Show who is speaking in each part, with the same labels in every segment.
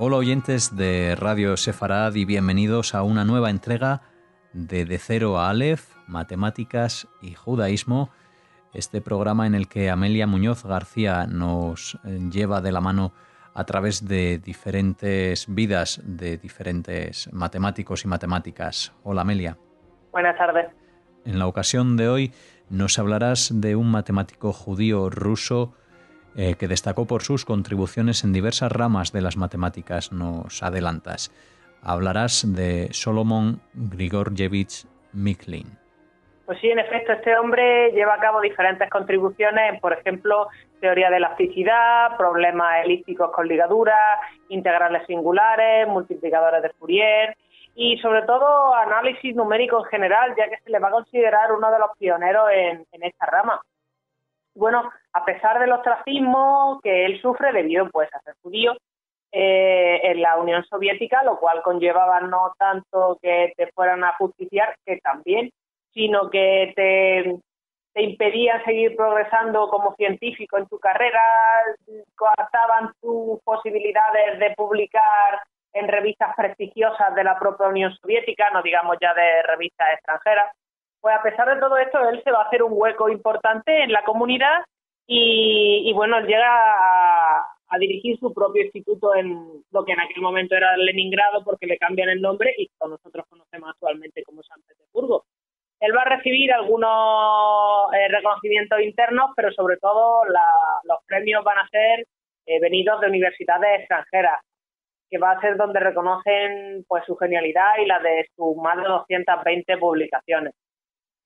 Speaker 1: Hola oyentes de Radio Sefarad y bienvenidos a una nueva entrega de Cero a Aleph, Matemáticas y Judaísmo, este programa en el que Amelia Muñoz García nos lleva de la mano a través de diferentes vidas de diferentes matemáticos y matemáticas. Hola Amelia.
Speaker 2: Buenas tardes.
Speaker 1: En la ocasión de hoy nos hablarás de un matemático judío ruso que destacó por sus contribuciones en diversas ramas de las matemáticas. Nos adelantas. Hablarás de Solomon Grigorjevich Miklin.
Speaker 2: Pues sí, en efecto, este hombre lleva a cabo diferentes contribuciones, por ejemplo, teoría de elasticidad, problemas elípticos con ligaduras, integrales singulares, multiplicadores de Fourier y sobre todo análisis numérico en general, ya que se le va a considerar uno de los pioneros en esta rama. Bueno, a pesar del ostracismo que él sufre debido pues a ser judío en la Unión Soviética, lo cual conllevaba no tanto que te fueran a justiciar, que también, sino que te impedían seguir progresando como científico en tu carrera, coartaban tus posibilidades de publicar en revistas prestigiosas de la propia Unión Soviética, no digamos ya de revistas extranjeras. Pues a pesar de todo esto, él se va a hacer un hueco importante en la comunidad y bueno, él llega a dirigir su propio instituto en lo que en aquel momento era Leningrado, porque le cambian el nombre y que nosotros conocemos actualmente como San Petersburgo. Él va a recibir algunos reconocimientos internos, pero sobre todo los premios van a ser venidos de universidades extranjeras, que va a ser donde reconocen pues su genialidad y la de sus más de 220 publicaciones.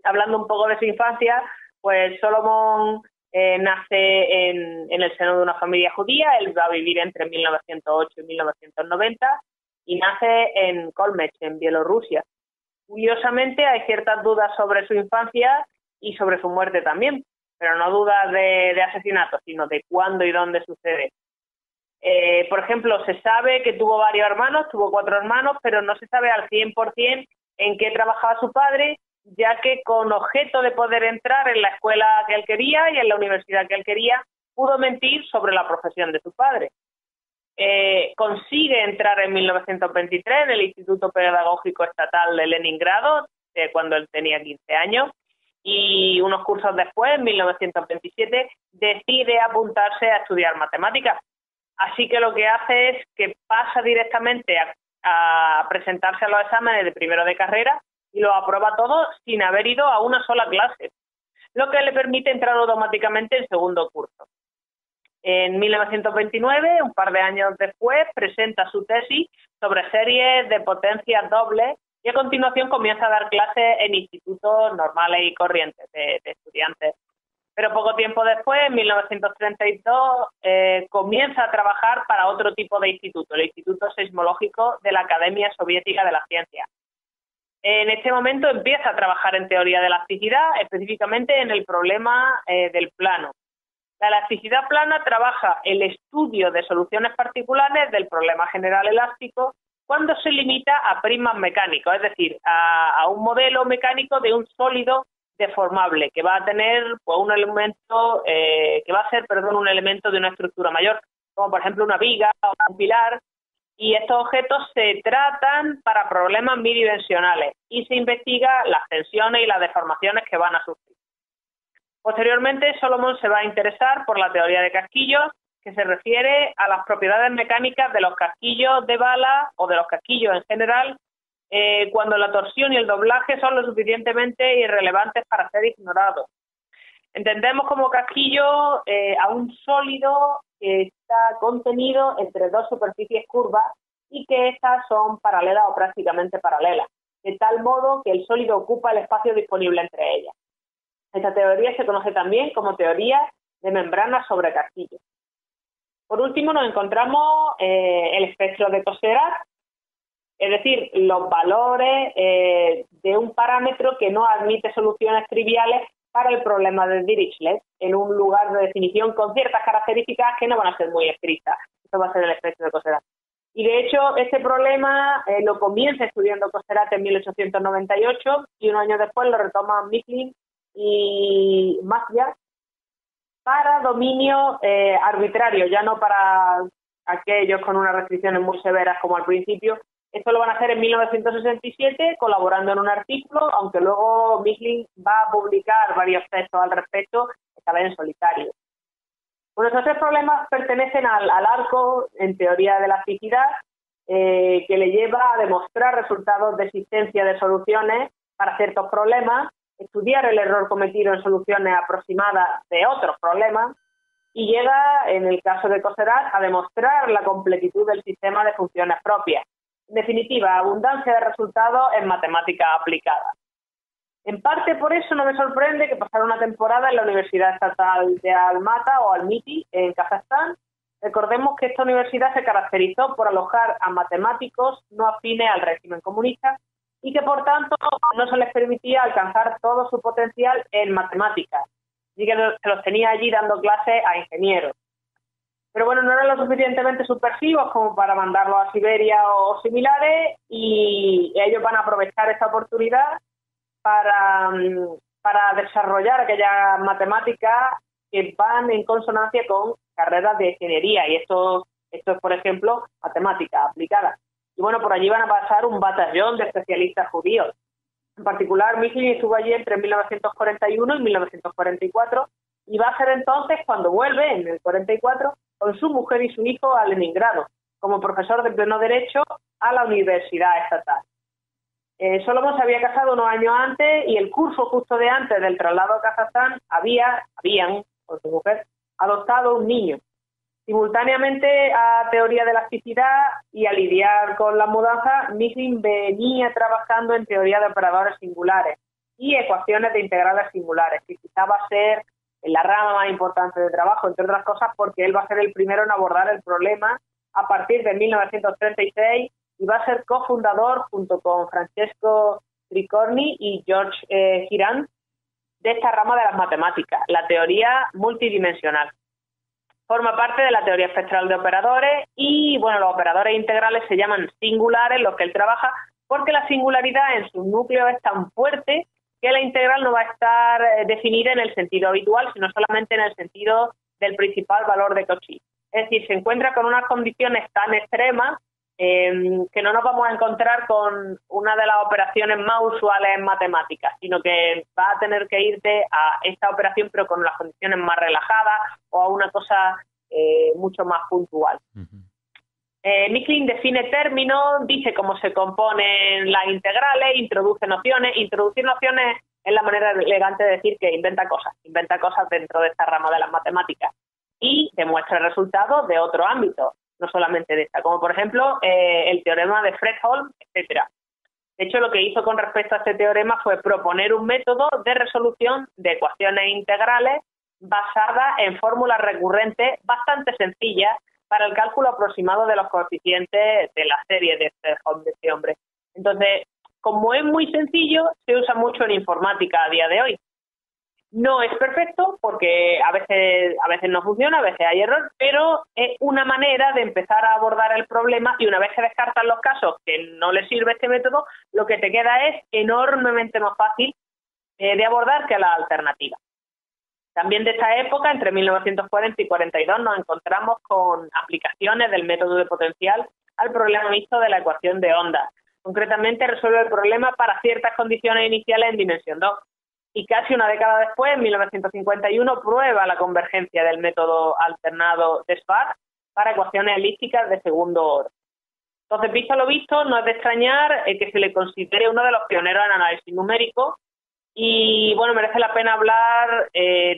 Speaker 2: Hablando un poco de su infancia, pues Solomon nace en el seno de una familia judía. Él va a vivir entre 1908 y 1990 y nace en Kolmech, en Bielorrusia. Curiosamente, hay ciertas dudas sobre su infancia y sobre su muerte también, pero no dudas de asesinato, sino de cuándo y dónde sucede. Por ejemplo, se sabe que tuvo varios hermanos, tuvo 4 hermanos, pero no se sabe al 100% en qué trabajaba su padre, ya que con objeto de poder entrar en la escuela que él quería y en la universidad que él quería, pudo mentir sobre la profesión de su padre. Consigue entrar en 1923 en el Instituto Pedagógico Estatal de Leningrado, cuando él tenía 15 años, y unos cursos después, en 1927, decide apuntarse a estudiar matemáticas. Así que lo que hace es que pasa directamente a presentarse a los exámenes de primero de carrera y lo aprueba todo sin haber ido a una sola clase, lo que le permite entrar automáticamente en segundo curso. En 1929, un par de años después, presenta su tesis sobre series de potencias dobles y a continuación comienza a dar clases en institutos normales y corrientes de estudiantes. Pero poco tiempo después, en 1932, comienza a trabajar para otro tipo de instituto, el Instituto Seismológico de la Academia Soviética de la Ciencia. En este momento empieza a trabajar en teoría de elasticidad, específicamente en el problema del plano. La elasticidad plana trabaja el estudio de soluciones particulares del problema general elástico cuando se limita a prismas mecánicos, es decir, a un modelo mecánico de un sólido deformable que va a tener pues, un elemento un elemento de una estructura mayor, como por ejemplo una viga o un pilar. Y estos objetos se tratan para problemas bidimensionales y se investiga las tensiones y las deformaciones que van a sufrir. Posteriormente, Solomon se va a interesar por la teoría de casquillos, que se refiere a las propiedades mecánicas de los casquillos de bala o de los casquillos en general, cuando la torsión y el doblaje son lo suficientemente irrelevantes para ser ignorados. Entendemos como casquillo a un sólido que está contenido entre dos superficies curvas y que estas son paralelas o prácticamente paralelas, de tal modo que el sólido ocupa el espacio disponible entre ellas. Esta teoría se conoce también como teoría de membranas sobre casquillos. Por último, nos encontramos el espectro de Cosserat, es decir, los valores de un parámetro que no admite soluciones triviales para el problema de Dirichlet en un lugar de definición con ciertas características que no van a ser muy estrictas. Esto va a ser el espectro de Cosserat. Y de hecho, este problema lo comienza estudiando Cosserat en 1898 y un año después lo retoman Miklin y Mazja para dominio arbitrario, ya no para aquellos con unas restricciones muy severas como al principio. Esto lo van a hacer en 1967, colaborando en un artículo, aunque luego Mifflin va a publicar varios textos al respecto, esta vez en solitario. Bueno, estos 3 problemas pertenecen al arco en teoría de elasticidad, que le lleva a demostrar resultados de existencia de soluciones para ciertos problemas, estudiar el error cometido en soluciones aproximadas de otros problemas, y llega, en el caso de Cosserat, a demostrar la completitud del sistema de funciones propias. En definitiva, abundancia de resultados en matemáticas aplicadas. En parte por eso no me sorprende que pasara una temporada en la Universidad Estatal de Almatı o Almaty, en Kazajstán. Recordemos que esta universidad se caracterizó por alojar a matemáticos no afines al régimen comunista y que, por tanto, no se les permitía alcanzar todo su potencial en matemáticas, y que se los tenía allí dando clases a ingenieros. Pero bueno, no eran lo suficientemente subversivos como para mandarlos a Siberia o similares, y ellos van a aprovechar esta oportunidad para desarrollar aquellas matemáticas que van en consonancia con carreras de ingeniería, y esto es, por ejemplo, matemáticas aplicadas. Y bueno, por allí van a pasar un batallón de especialistas judíos. En particular, Mifflin estuvo allí entre 1941 y 1944, y va a ser entonces cuando vuelve, en el 44, con su mujer y su hijo a Leningrado, como profesor de pleno derecho a la Universidad Estatal. Solomon se había casado unos años antes, y el curso justo de antes del traslado a Kazajstán habían, con su mujer, adoptado un niño. Simultáneamente a teoría de elasticidad y a lidiar con la mudanza, Mifflin venía trabajando en teoría de operadores singulares y ecuaciones de integrales singulares, que quizá va a ser la rama más importante de trabajo, entre otras cosas porque él va a ser el primero en abordar el problema a partir de 1936, y va a ser cofundador, junto con Francesco Tricorni y George Girand, de esta rama de las matemáticas, la teoría multidimensional. Forma parte de la teoría espectral de operadores, y bueno, los operadores integrales se llaman singulares, los que él trabaja, porque la singularidad en su núcleo es tan fuerte que la integral no va a estar definida en el sentido habitual, sino solamente en el sentido del principal valor de Cauchy. Es decir, se encuentra con unas condiciones tan extremas que no nos vamos a encontrar con una de las operaciones más usuales en matemáticas, sino que va a tener que irte a esta operación pero con las condiciones más relajadas, o a una cosa mucho más puntual. Mifflin define términos, dice cómo se componen las integrales, introduce nociones. Introducir nociones es la manera elegante de decir que inventa cosas dentro de esta rama de las matemáticas, y demuestra resultados de otro ámbito, no solamente de esta, como por ejemplo el teorema de Fredholm, etcétera. De hecho, lo que hizo con respecto a este teorema fue proponer un método de resolución de ecuaciones integrales basada en fórmulas recurrentes bastante sencillas para el cálculo aproximado de los coeficientes de la serie de Fredholm de este hombre. Entonces, como es muy sencillo, se usa mucho en informática a día de hoy. No es perfecto porque a veces no funciona, a veces hay error, pero es una manera de empezar a abordar el problema, y una vez que descartas los casos que no le sirve este método, lo que te queda es enormemente más fácil de abordar que la alternativa. También de esta época, entre 1940 y 42, nos encontramos con aplicaciones del método de potencial al problema mixto de la ecuación de ondas. Concretamente, resuelve el problema para ciertas condiciones iniciales en dimensión 2. Y casi una década después, en 1951, prueba la convergencia del método alternado de Schwarz para ecuaciones elípticas de segundo orden. Entonces, visto lo visto, no es de extrañar que se le considere uno de los pioneros en análisis numérico, y bueno, merece la pena hablar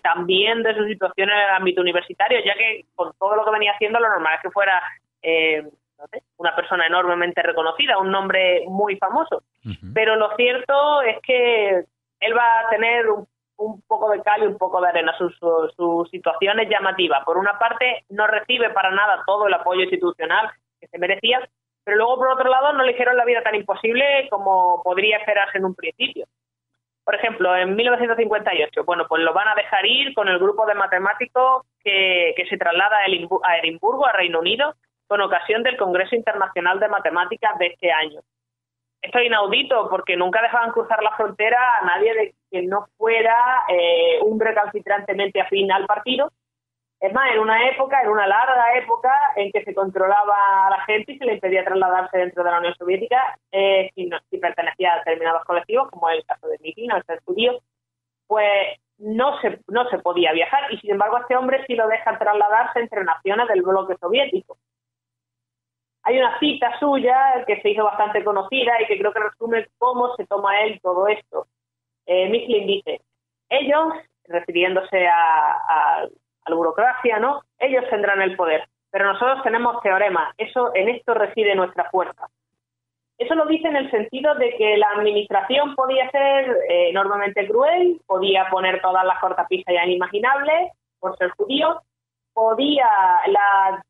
Speaker 2: también de su situación en el ámbito universitario, ya que con todo lo que venía haciendo, lo normal es que fuera una persona enormemente reconocida, un nombre muy famoso. Pero lo cierto es que él va a tener un poco de cal y un poco de arena. Su situación es llamativa. Por una parte, no recibe para nada todo el apoyo institucional que se merecía, pero luego, por otro lado, no le hicieron la vida tan imposible como podría esperarse en un principio. Por ejemplo, en 1958, bueno, pues lo van a dejar ir con el grupo de matemáticos que se traslada a Edimburgo, a Reino Unido, con ocasión del Congreso Internacional de Matemáticas de este año. Esto es inaudito porque nunca dejaban cruzar la frontera a nadie de que no fuera un recalcitrantemente afín al partido. Es más, en una larga época en que se controlaba a la gente y se le impedía trasladarse dentro de la Unión Soviética si pertenecía a determinados colectivos, como es el caso de Miklin, al ser judío, pues no se podía viajar, y sin embargo a este hombre sí lo dejan trasladarse entre naciones del bloque soviético. Hay una cita suya que se hizo bastante conocida y que creo que resume cómo se toma él todo esto. Miklin dice: ellos, refiriéndose a la burocracia, ¿no? Ellos tendrán el poder, pero nosotros tenemos teoremas. En esto reside nuestra fuerza. Eso lo dice en el sentido de que la administración podía ser enormemente cruel, podía poner todas las cortapisas ya inimaginables por ser judío, podía la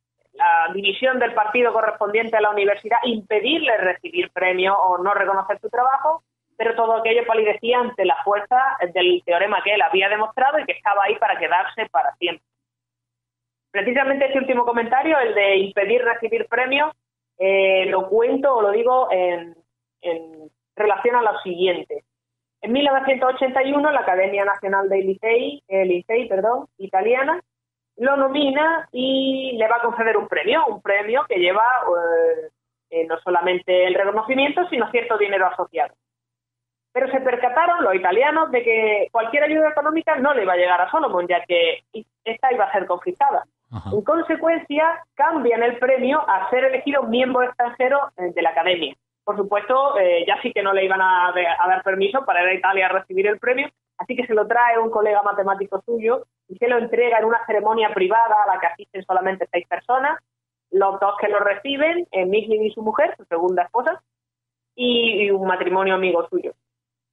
Speaker 2: división del partido correspondiente a la universidad impedirle recibir premios o no reconocer su trabajo, pero todo aquello palidecía ante la fuerza del teorema que él había demostrado y que estaba ahí para quedarse para siempre. Precisamente este último comentario, el de impedir recibir premios, lo cuento o lo digo en relación a lo siguiente. En 1981 la Academia Nacional del Licei, italiana, lo nomina y le va a conceder un premio que lleva no solamente el reconocimiento, sino cierto dinero asociado. Pero se percataron los italianos de que cualquier ayuda económica no le iba a llegar a Solomon, ya que esta iba a ser confiscada. Ajá. En consecuencia, cambian el premio a ser elegido miembro extranjero de la Academia. Por supuesto, ya sí que no le iban a dar permiso para ir a Italia a recibir el premio, así que se lo trae un colega matemático suyo y se lo entrega en una ceremonia privada a la que asisten solamente 6 personas. Los dos que lo reciben, Miklin y su mujer, su segunda esposa, y un matrimonio amigo suyo.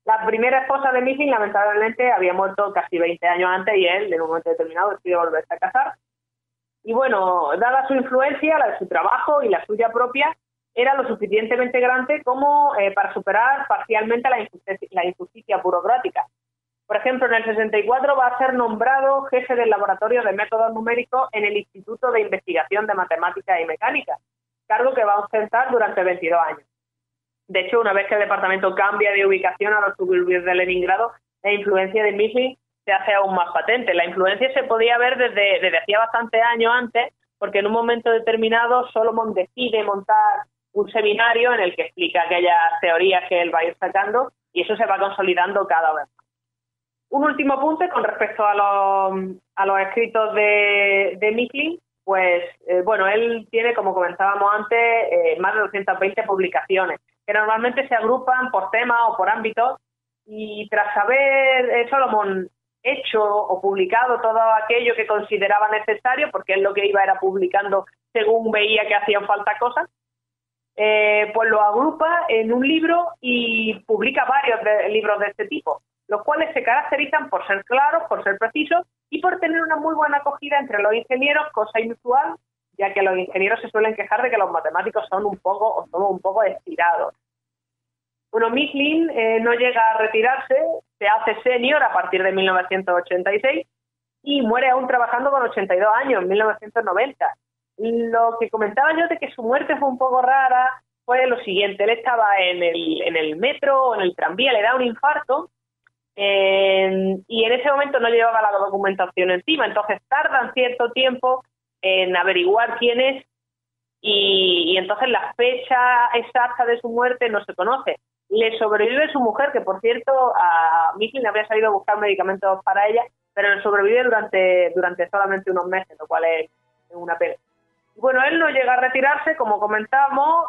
Speaker 2: La primera esposa de Miklin, lamentablemente, había muerto casi 20 años antes y él, en un momento determinado, decide volverse a casar. Y bueno, dada su influencia, la de su trabajo y la suya propia, era lo suficientemente grande como para superar parcialmente la injusticia burocrática. Por ejemplo, en el 64 va a ser nombrado jefe del laboratorio de métodos numéricos en el Instituto de Investigación de Matemáticas y Mecánica, cargo que va a ostentar durante 22 años. De hecho, una vez que el departamento cambia de ubicación a los suburbios de Leningrado, la influencia de Miklin se hace aún más patente. La influencia se podía ver desde hacía bastantes años antes, porque en un momento determinado Solomon decide montar un seminario en el que explica aquellas teorías que él va a ir sacando, y eso se va consolidando cada vez más. Un último apunte con respecto a los escritos de Miklin. Pues, él tiene, como comentábamos antes, más de 220 publicaciones, que normalmente se agrupan por temas o por ámbitos, y tras haber Solomon hecho o publicado todo aquello que consideraba necesario, porque él lo que iba era publicando según veía que hacían falta cosas, pues lo agrupa en un libro y publica varios libros de este tipo, los cuales se caracterizan por ser claros, por ser precisos y por tener una muy buena acogida entre los ingenieros, cosa inusual, ya que los ingenieros se suelen quejar de que los matemáticos somos un poco estirados. Bueno, Miklin no llega a retirarse, se hace senior a partir de 1986 y muere aún trabajando con 82 años, en 1990. Lo que comentaba yo de que su muerte fue un poco rara fue lo siguiente: él estaba en el metro o en el tranvía, le da un infarto, y en ese momento no llevaba la documentación encima, entonces tardan cierto tiempo en averiguar quién es, y entonces la fecha exacta de su muerte no se conoce. Le sobrevive su mujer, que por cierto a Miklin había salido a buscar medicamentos para ella, pero le sobrevive durante solamente unos meses, lo cual es una pena. Bueno, él no llega a retirarse, como comentábamos,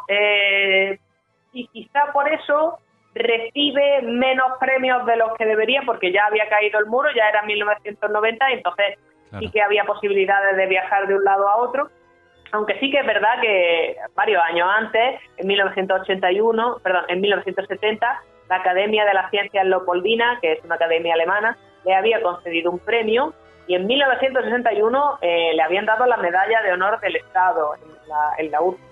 Speaker 2: y quizá por eso recibe menos premios de los que debería, porque ya había caído el muro, ya era 1990, y entonces claro, sí que había posibilidades de viajar de un lado a otro, aunque sí que es verdad que varios años antes, en 1970, la Academia de las Ciencias Leopoldina, que es una academia alemana, le había concedido un premio, y en 1961 le habían dado la medalla de honor del Estado en la URSS.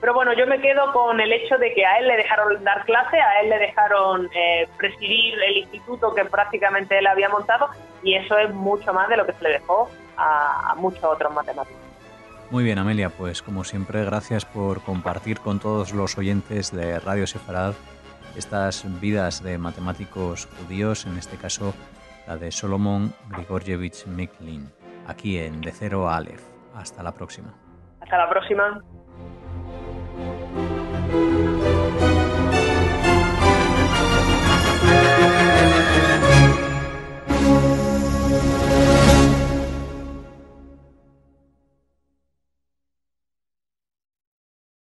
Speaker 2: Pero bueno, yo me quedo con el hecho de que a él le dejaron dar clase, a él le dejaron presidir el instituto que prácticamente él había montado, y eso es mucho más de lo que se le dejó a muchos otros matemáticos.
Speaker 1: Muy bien, Amelia, pues como siempre, gracias por compartir con todos los oyentes de Radio Sefarad estas vidas de matemáticos judíos, en este caso la de Solomon Grigorjevich Miklin. aquí en De Cero a Aleph. Hasta la próxima.
Speaker 2: Hasta la próxima.